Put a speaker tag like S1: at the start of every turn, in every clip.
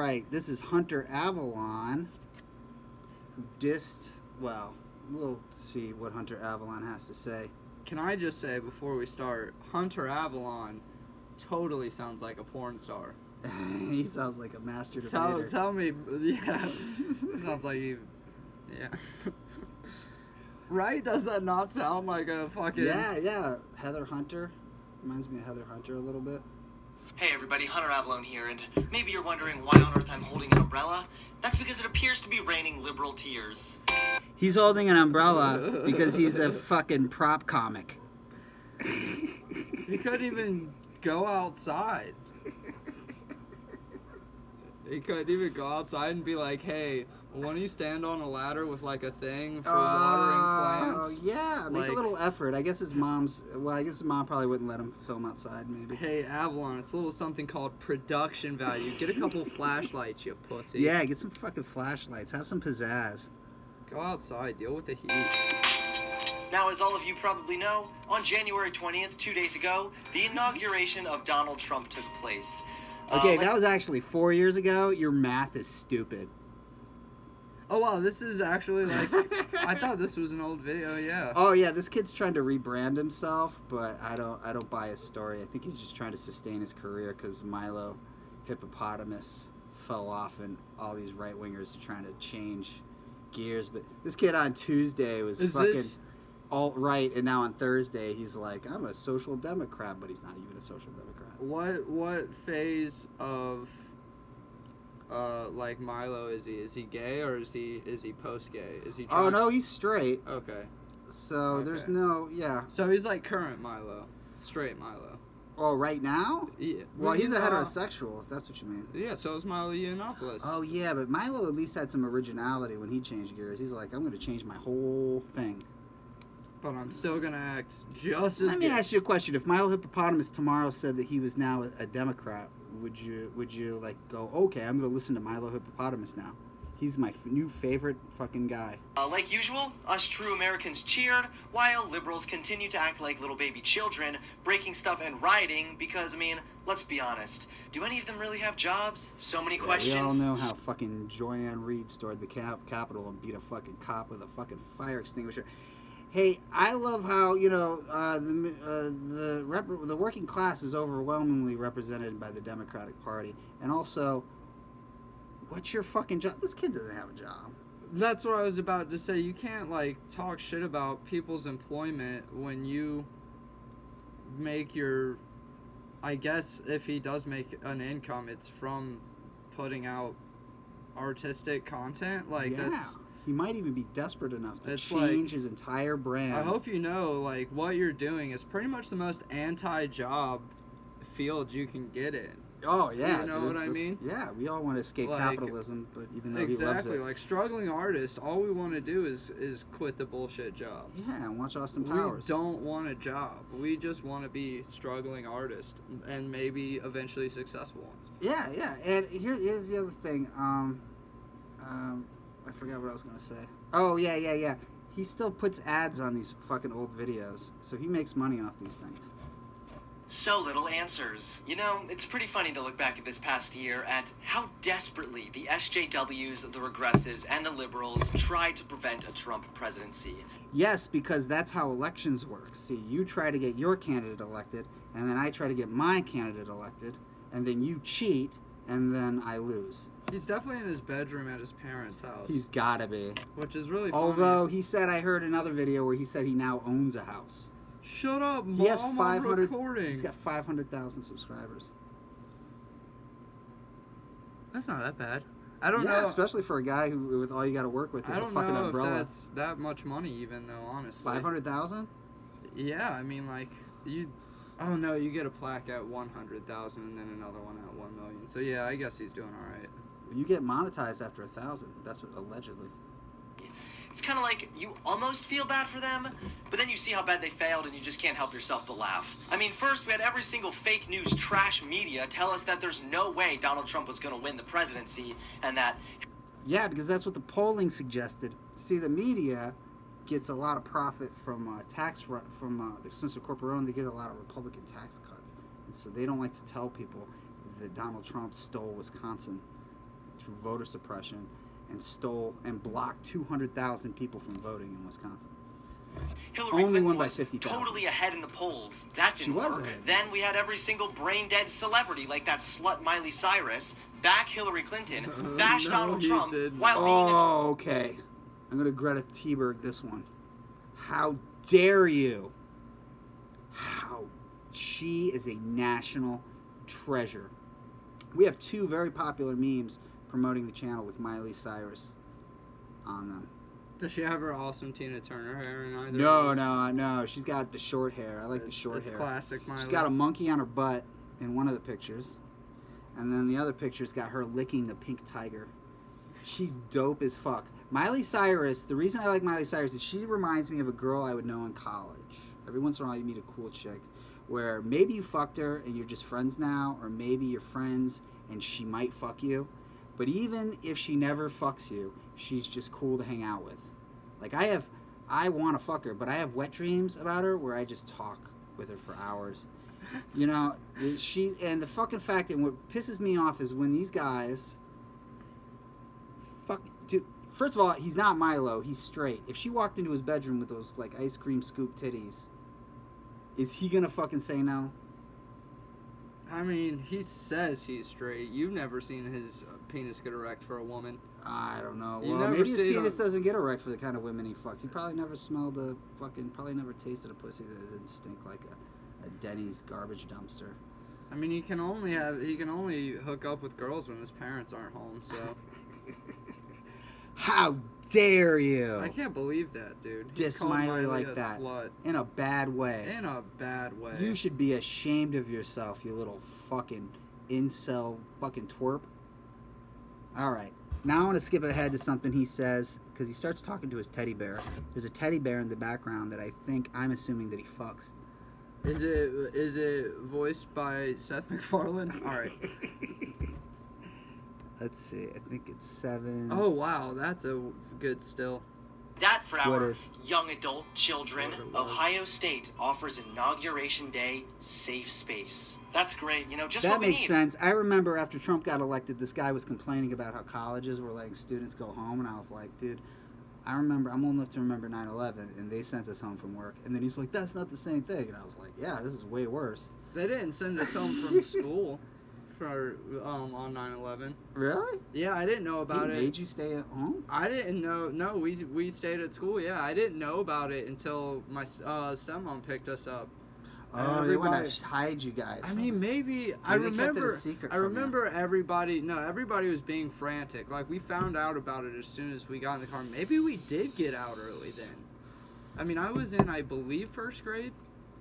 S1: Right, this is Hunter Avalon, who well, we'll see what Hunter Avalon has to say.
S2: Can I just say before we start, Hunter Avalon totally sounds like a porn star.
S1: He sounds like a master debater.
S2: Tell me, yeah, sounds like you, yeah. Right? Does that not sound like a fucking...
S1: Yeah, Heather Hunter. Reminds me of Heather Hunter a little bit.
S3: Hey everybody, Hunter Avallone here, and maybe you're wondering why on earth I'm holding an umbrella. That's because it appears to be raining liberal tears.
S1: He's holding an umbrella because he's a fucking prop comic.
S2: He couldn't even go outside. He couldn't even go outside and be like, hey, why don't you stand on a ladder with like a thing for watering plants?
S1: Yeah, make a little effort. I guess his mom probably wouldn't let him film outside, maybe.
S2: Hey, Avalon, it's a little something called production value. Get a couple flashlights, you pussy.
S1: Yeah, get some fucking flashlights. Have some pizzazz.
S2: Go outside, deal with the heat.
S3: Now, as all of you probably know, on January 20th, 2 days ago, the inauguration of Donald Trump took place.
S1: Okay, that was actually 4 years ago. Your math is stupid.
S2: Oh wow, this is actually like I thought this was an old video. Yeah.
S1: Oh yeah, this kid's trying to rebrand himself, but I don't buy his story. I think he's just trying to sustain his career because Milo Hippopotamus fell off, and all these right wingers are trying to change gears. But this kid on Tuesday was fucking alt-right, and now on Thursday he's like, I'm a social democrat, but he's not even a social democrat.
S2: What phase of like Milo is he? Is he gay or is he post-gay? Is he?
S1: Oh no, he's straight.
S2: Okay.
S1: So there's no
S2: So he's like current Milo, straight Milo.
S1: Oh, right now?
S2: Yeah.
S1: Well, he's a heterosexual, if that's what you mean.
S2: Yeah, so is Milo Yiannopoulos.
S1: Oh yeah, but Milo at least had some originality when he changed gears. He's like, I'm going to change my whole thing.
S2: But I'm still going to act just as
S1: Let me ask you a question. If Milo Hippopotamus tomorrow said that he was now a Democrat, would you like go, okay, I'm going to listen to Milo Hippopotamus now? He's my new favorite fucking guy.
S3: Like usual, us true Americans cheered, while liberals continue to act like little baby children, breaking stuff and rioting because, I mean, let's be honest. Do any of them really have jobs? So many questions.
S1: We all know how fucking Joyanne Reed stormed the Capitol and beat a fucking cop with a fucking fire extinguisher. Hey, I love how, the working class is overwhelmingly represented by the Democratic Party. And also, what's your fucking job? This kid doesn't have a job.
S2: That's what I was about to say. You can't, like, talk shit about people's employment when you make your... I guess if he does make an income, it's from putting out artistic content. Like, that's...
S1: He might even be desperate enough to change his entire brand.
S2: I hope you know, like, what you're doing is pretty much the most anti-job field you can get in.
S1: Oh, yeah,
S2: you know what I mean?
S1: Yeah, we all want to escape capitalism, but even though he loves it.
S2: Exactly, like, struggling artists, all we want to do is quit the bullshit jobs.
S1: Yeah, and watch Austin Powers.
S2: We don't want a job. We just want to be struggling artists, and maybe eventually successful ones.
S1: Yeah, and here's the other thing. I forgot what I was going to say. Oh, yeah. He still puts ads on these fucking old videos, so he makes money off these things.
S3: So little answers. You know, it's pretty funny to look back at this past year at how desperately the SJWs, the regressives, and the liberals tried to prevent a Trump presidency.
S1: Yes, because that's how elections work. See, you try to get your candidate elected, and then I try to get my candidate elected, and then you cheat, and then I lose.
S2: He's definitely in his bedroom at his parents' house.
S1: He's gotta be.
S2: Which is really funny.
S1: Although, he said, I heard another video where he said he now owns a house.
S2: Shut up, Mom,
S1: he has 500,
S2: I'm recording.
S1: He's got 500,000 subscribers.
S2: That's not that bad. I don't know.
S1: Yeah, especially for a guy who, with all you got to work with is a fucking umbrella.
S2: I don't know if that's that much money even, though, honestly.
S1: 500,000?
S2: Yeah, I mean, like, you... Oh, no, you get a plaque at 100,000 and then another one at 1 million. So, yeah, I guess he's doing all right.
S1: You get monetized after 1,000. That's what, allegedly.
S3: It's kind of like you almost feel bad for them, but then you see how bad they failed and you just can't help yourself but laugh. I mean, first we had every single fake news trash media tell us that there's no way Donald Trump was going to win the presidency and that...
S1: Yeah, because that's what the polling suggested. See, the media gets a lot of profit from since they're corporate-owned, they get a lot of Republican tax cuts. And so they don't like to tell people that Donald Trump stole Wisconsin. through voter suppression and stole and blocked 200,000 people from voting in Wisconsin.
S3: Hillary
S1: Only
S3: Clinton
S1: won by
S3: was
S1: 50,000.
S3: totally ahead in the polls. That
S1: She
S3: didn't
S1: was
S3: work.
S1: ahead.
S3: Then we had every single brain-dead celebrity like that slut Miley Cyrus back Hillary Clinton, bash
S2: No,
S3: Donald
S2: he
S3: Trump
S2: didn't.
S3: while being
S1: Oh, okay. I'm going to Greta Thunberg this one. How dare you? How she is a national treasure. We have 2 very popular memes promoting the channel with Miley Cyrus on them.
S2: Does she have her awesome Tina Turner hair in either?
S1: No. She's got the short hair. I like the short
S2: it's
S1: hair.
S2: classic Miley.
S1: She's got a monkey on her butt in one of the pictures. And then the other picture's got her licking the pink tiger. She's dope as fuck. Miley Cyrus, the reason I like Miley Cyrus is she reminds me of a girl I would know in college. Every once in a while you meet a cool chick where maybe you fucked her and you're just friends now, or maybe you're friends and she might fuck you. But even if she never fucks you, she's just cool to hang out with. Like I want to fuck her, but I have wet dreams about her where I just talk with her for hours. You know, and the fucking fact, and what pisses me off is when these guys dude, first of all, he's not Milo, he's straight. If she walked into his bedroom with those like ice cream scoop titties, is he gonna fucking say no?
S2: I mean, he says he's straight. You've never seen his penis get erect for a woman.
S1: I don't know.
S2: You
S1: Well,
S2: never
S1: maybe his
S2: see it
S1: penis
S2: on-
S1: doesn't get erect for the kind of women he fucks. He probably never smelled probably never tasted a pussy that didn't stink like a Denny's garbage dumpster.
S2: I mean, he can only hook up with girls when his parents aren't home. So
S1: How dare you?
S2: I can't believe that, dude. He
S1: Diss
S2: called
S1: Miley
S2: Miley
S1: like
S2: a
S1: that.
S2: Slut.
S1: In a bad way.
S2: In a bad way.
S1: You should be ashamed of yourself, you little fucking incel fucking twerp. Alright. Now I want to skip ahead to something he says, because he starts talking to his teddy bear. There's a teddy bear in the background that I'm assuming that he fucks.
S2: Is it voiced by Seth MacFarlane? All right.
S1: Let's see. I think it's 7.
S2: Oh wow, that's a good still.
S3: that for
S1: What
S3: our
S1: is?
S3: young adult children.
S2: What it was.
S3: Ohio State offers Inauguration Day safe space. That's great. You know, just
S1: That
S3: what we
S1: makes
S3: need.
S1: sense. I remember after Trump got elected, this guy was complaining about how colleges were letting students go home, and I was like, dude, I'm old enough to remember 9/11, and they sent us home from work. And then he's like, that's not the same thing. And I was like, yeah, this is way worse.
S2: They didn't send us home from school for on 9/11.
S1: Really?
S2: Yeah, I didn't know about
S1: He
S2: it.
S1: made you stay at home?
S2: I didn't know. No, we stayed at school. Yeah, I didn't know about it until my stepmom picked us up.
S1: Oh, they want to hide you guys.
S2: I mean, maybe I
S1: Maybe they kept it a
S2: remember.
S1: secret
S2: I
S1: from you.
S2: remember everybody. No, everybody was being frantic. Like we found out about it as soon as we got in the car. Maybe we did get out early then. I mean, I was in, I believe, first grade,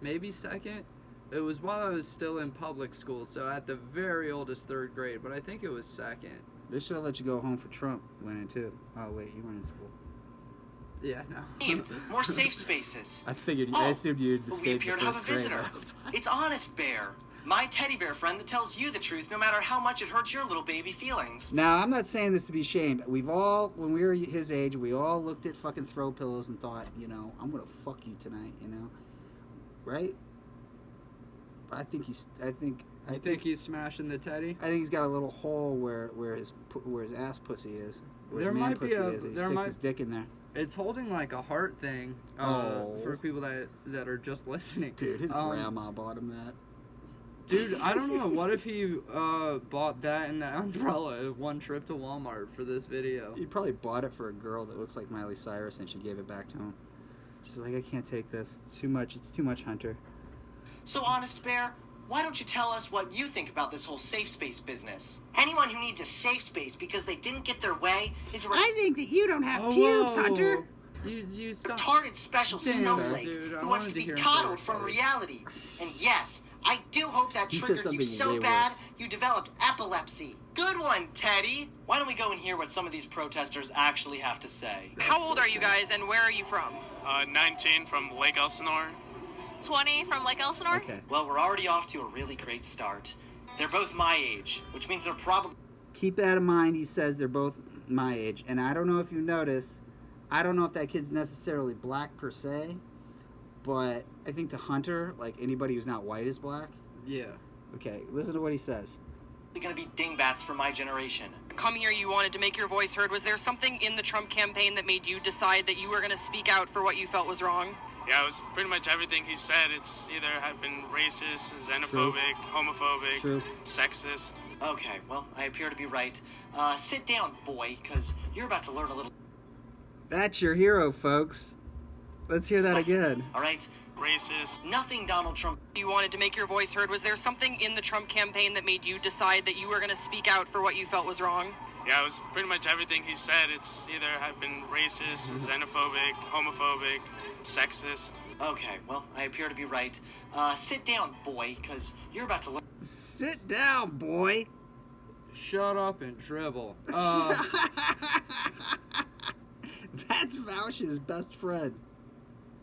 S2: maybe second. It was while I was still in public school, so at the very oldest third grade. But I think it was second.
S1: They should have let you go home for Trump winning too. Oh wait, you weren't in school.
S2: Yeah, no.
S3: Need more safe spaces.
S1: I figured.
S3: Oh,
S1: I assumed you'd
S3: but we
S1: stayed
S3: appear
S1: the
S3: to have a
S1: first grade.
S3: visitor. It's Honest Bear, my teddy bear friend that tells you the truth no matter how much it hurts your little baby feelings.
S1: Now, I'm not saying this to be ashamed. We've all, when we were his age, we all looked at fucking throw pillows and thought, you know, I'm gonna fuck you tonight, you know, right? But I think
S2: I think he's smashing the teddy.
S1: I think he's got a little hole where his ass pussy is, where
S2: There
S1: his man
S2: might be
S1: pussy
S2: a-
S1: is. And he
S2: there
S1: sticks
S2: might-
S1: his dick in there.
S2: It's holding like a heart thing
S1: Oh.
S2: for people that are just listening.
S1: Dude, his
S2: Um,
S1: grandma bought him that.
S2: Dude, I don't know. What if he bought that and the umbrella one trip to Walmart for this video?
S1: He probably bought it for a girl that looks like Miley Cyrus, and she gave it back to him. She's like, I can't take this. It's too much. It's too much, Hunter.
S3: So, Honest Bear, why don't you tell us what you think about this whole safe space business?
S4: Anyone who needs a safe space because they didn't get their way is a
S1: think that you don't have
S2: whoa. You stop.
S4: retarded special
S2: Damn,
S4: snowflake
S2: dude, I
S4: who wants
S2: wanted
S4: to
S2: to
S4: be
S2: hear him
S4: coddled
S2: say
S4: from
S2: it.
S4: reality. And yes, I do hope that
S1: He said
S4: triggered you
S1: something
S4: so
S1: way
S4: bad
S1: worse.
S4: you developed epilepsy.
S3: Good one, Teddy. Why don't we go and hear what some of these protesters actually have to say?
S5: How old are you guys and where are you from?
S6: 19 from Lake Elsinore.
S5: 20 from Lake Elsinore?
S1: Okay.
S3: Well, we're already off to a really great start. They're both my age, which means they're probably
S1: Keep that in mind. He says they're both my age, and I don't know if you notice. I don't know if that kid's necessarily black per se, but I think to Hunter, like anybody who's not white is black.
S2: Yeah.
S1: Okay, listen to what he says.
S3: going to be dingbats for my generation.
S5: Come here, you wanted to make your voice heard. Was there something in the Trump campaign that made you decide that you were going to speak out for what you felt was wrong?
S6: Yeah, it was pretty much everything he said. It's either have been racist, xenophobic, homophobic,
S1: True.
S6: sexist.
S3: Okay, well, I appear to be right. Sit down, boy, because you're about to learn a little
S1: That's your hero, folks. Let's hear that
S3: lesson,
S1: again.
S3: all right?
S6: Racist.
S3: Nothing Donald Trump
S5: You wanted to make your voice heard. Was there something in the Trump campaign that made you decide that you were going to speak out for what you felt was wrong?
S6: Yeah, it was pretty much everything he said. It's either have been racist, xenophobic, homophobic, sexist.
S3: Okay, well, I appear to be right. Sit down, boy, because you're about to learn.
S1: Sit down, boy.
S2: Shut up and dribble.
S1: That's Vouch's best friend.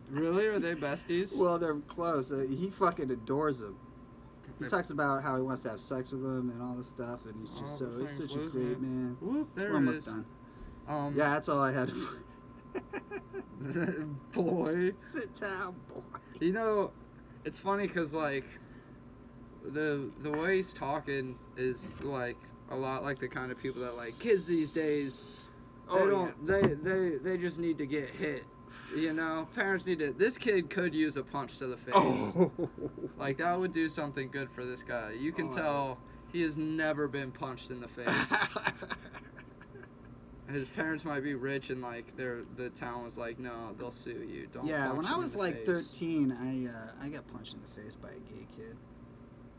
S2: Really? Are they besties?
S1: Well, they're close. He fucking adores him. He talks about how he wants to have sex with him and all this stuff, and he's just
S2: this
S1: he's
S2: thing's
S1: such a
S2: losing
S1: great
S2: it.
S1: man.
S2: Whoop, there
S1: We're
S2: it
S1: almost
S2: is.
S1: done.
S2: Yeah.
S1: Yeah, that's all I had.
S2: Boy.
S1: Sit down, boy.
S2: You know, it's funny because like the way he's talking is like a lot like the kind of people that like kids these days. They just need to get hit. You know, parents need to. This kid could use a punch to the face.
S1: Oh.
S2: Like that would do something good for this guy. You can tell he has never been punched in the face. His parents might be rich and like the town was like, no, they'll sue you. Don't.
S1: Yeah,
S2: punch
S1: when
S2: him
S1: I
S2: in
S1: was
S2: the
S1: like
S2: face."
S1: 13, I got punched in the face by a gay kid.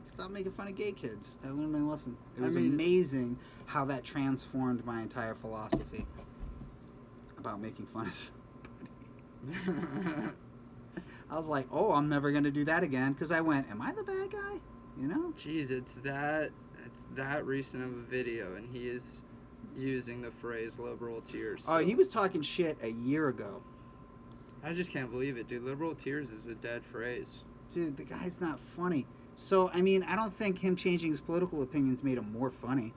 S1: Stop making fun of gay kids. I learned my lesson. It was amazing how that transformed my entire philosophy about making fun of somebody. I was like, oh, I'm never gonna do that again, because I went, am I the bad guy? You know?
S2: Jeez, it's that recent of a video, and he is using the phrase "liberal tears."
S1: Oh, he was talking shit a year ago.
S2: I just can't believe it, dude. Liberal tears is a dead phrase.
S1: Dude, the guy's not funny. So, I mean, I don't think him changing his political opinions made him more funny.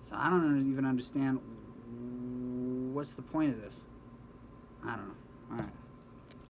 S1: So I don't even understand what's the point of this. I don't know. All right.